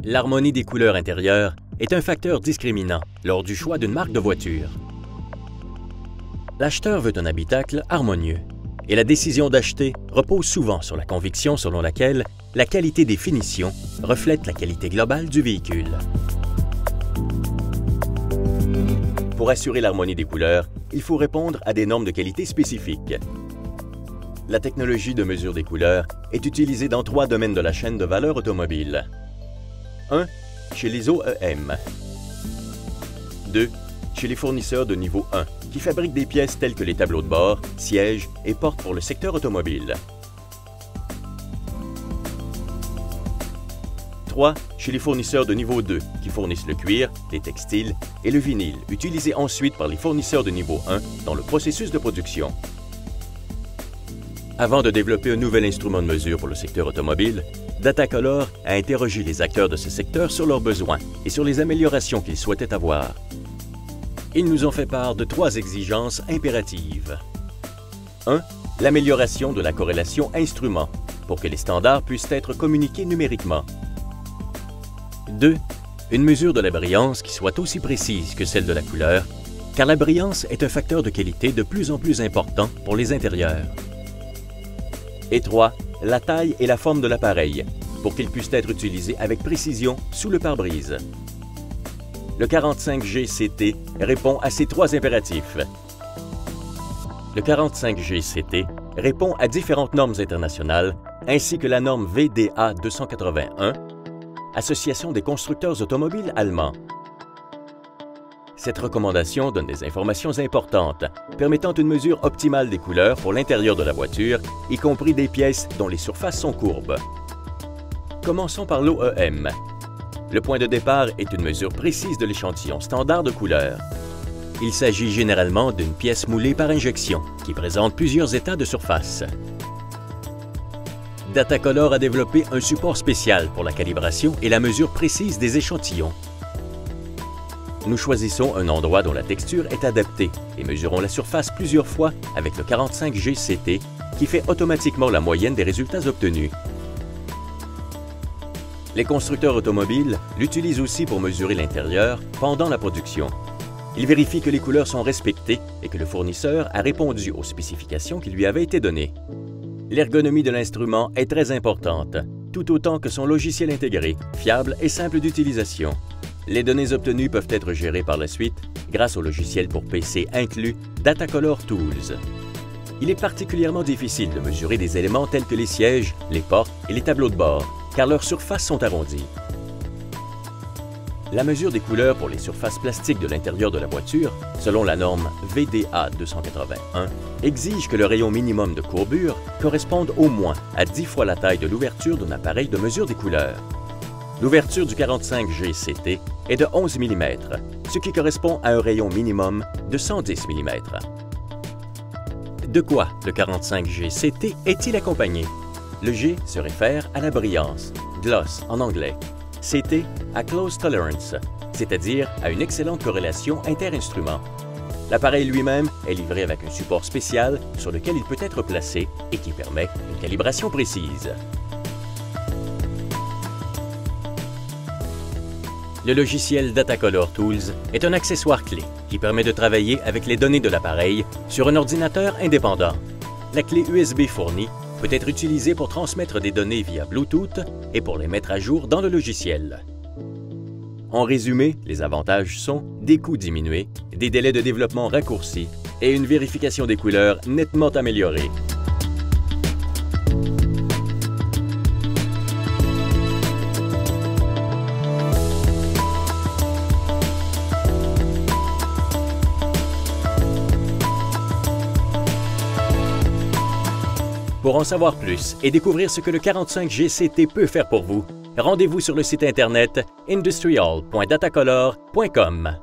L'harmonie des couleurs intérieures est un facteur discriminant lors du choix d'une marque de voiture. L'acheteur veut un habitacle harmonieux et la décision d'acheter repose souvent sur la conviction selon laquelle la qualité des finitions reflète la qualité globale du véhicule. Pour assurer l'harmonie des couleurs, il faut répondre à des normes de qualité spécifiques. La technologie de mesure des couleurs est utilisée dans 3 domaines de la chaîne de valeur automobile. 1. Chez les OEM. 2. Chez les fournisseurs de niveau 1, qui fabriquent des pièces telles que les tableaux de bord, sièges et portes pour le secteur automobile. 3. Chez les fournisseurs de niveau 2, qui fournissent le cuir, les textiles et le vinyle, utilisés ensuite par les fournisseurs de niveau 1 dans le processus de production. Avant de développer un nouvel instrument de mesure pour le secteur automobile, Datacolor a interrogé les acteurs de ce secteur sur leurs besoins et sur les améliorations qu'ils souhaitaient avoir. Ils nous ont fait part de 3 exigences impératives. 1. L'amélioration de la corrélation instrument, pour que les standards puissent être communiqués numériquement. 2. Une mesure de la brillance qui soit aussi précise que celle de la couleur, car la brillance est un facteur de qualité de plus en plus important pour les intérieurs. Et 3. La taille et la forme de l'appareil, pour qu'il puisse être utilisé avec précision sous le pare-brise. Le 45G-CT répond à ces 3 impératifs. Le 45G-CT répond à différentes normes internationales, ainsi que la norme VDA 281, Association des constructeurs automobiles allemands. Cette recommandation donne des informations importantes, permettant une mesure optimale des couleurs pour l'intérieur de la voiture, y compris des pièces dont les surfaces sont courbes. Commençons par l'OEM. Le point de départ est une mesure précise de l'échantillon standard de couleurs. Il s'agit généralement d'une pièce moulée par injection, qui présente plusieurs états de surface. Datacolor a développé un support spécial pour la calibration et la mesure précise des échantillons. Nous choisissons un endroit dont la texture est adaptée et mesurons la surface plusieurs fois avec le 45G-CT qui fait automatiquement la moyenne des résultats obtenus. Les constructeurs automobiles l'utilisent aussi pour mesurer l'intérieur pendant la production. Ils vérifient que les couleurs sont respectées et que le fournisseur a répondu aux spécifications qui lui avaient été données. L'ergonomie de l'instrument est très importante, tout autant que son logiciel intégré, fiable et simple d'utilisation. Les données obtenues peuvent être gérées par la suite grâce au logiciel pour PC inclus Datacolor Tools. Il est particulièrement difficile de mesurer des éléments tels que les sièges, les portes et les tableaux de bord, car leurs surfaces sont arrondies. La mesure des couleurs pour les surfaces plastiques de l'intérieur de la voiture, selon la norme VDA 281, exige que le rayon minimum de courbure corresponde au moins à 10 fois la taille de l'ouverture d'un appareil de mesure des couleurs. L'ouverture du 45G-CT est de 11 mm, ce qui correspond à un rayon minimum de 110 mm. De quoi le 45G-CT est-il accompagné? Le G se réfère à la brillance, gloss en anglais, CT à close tolerance, c'est-à-dire à une excellente corrélation inter-instruments. L'appareil lui-même est livré avec un support spécial sur lequel il peut être placé et qui permet une calibration précise. Le logiciel Datacolor Tools est un accessoire clé qui permet de travailler avec les données de l'appareil sur un ordinateur indépendant. La clé USB fournie peut être utilisée pour transmettre des données via Bluetooth et pour les mettre à jour dans le logiciel. En résumé, les avantages sont des coûts diminués, des délais de développement raccourcis et une vérification des couleurs nettement améliorée. Pour en savoir plus et découvrir ce que le 45G-CT peut faire pour vous, rendez-vous sur le site internet industrial.datacolor.com.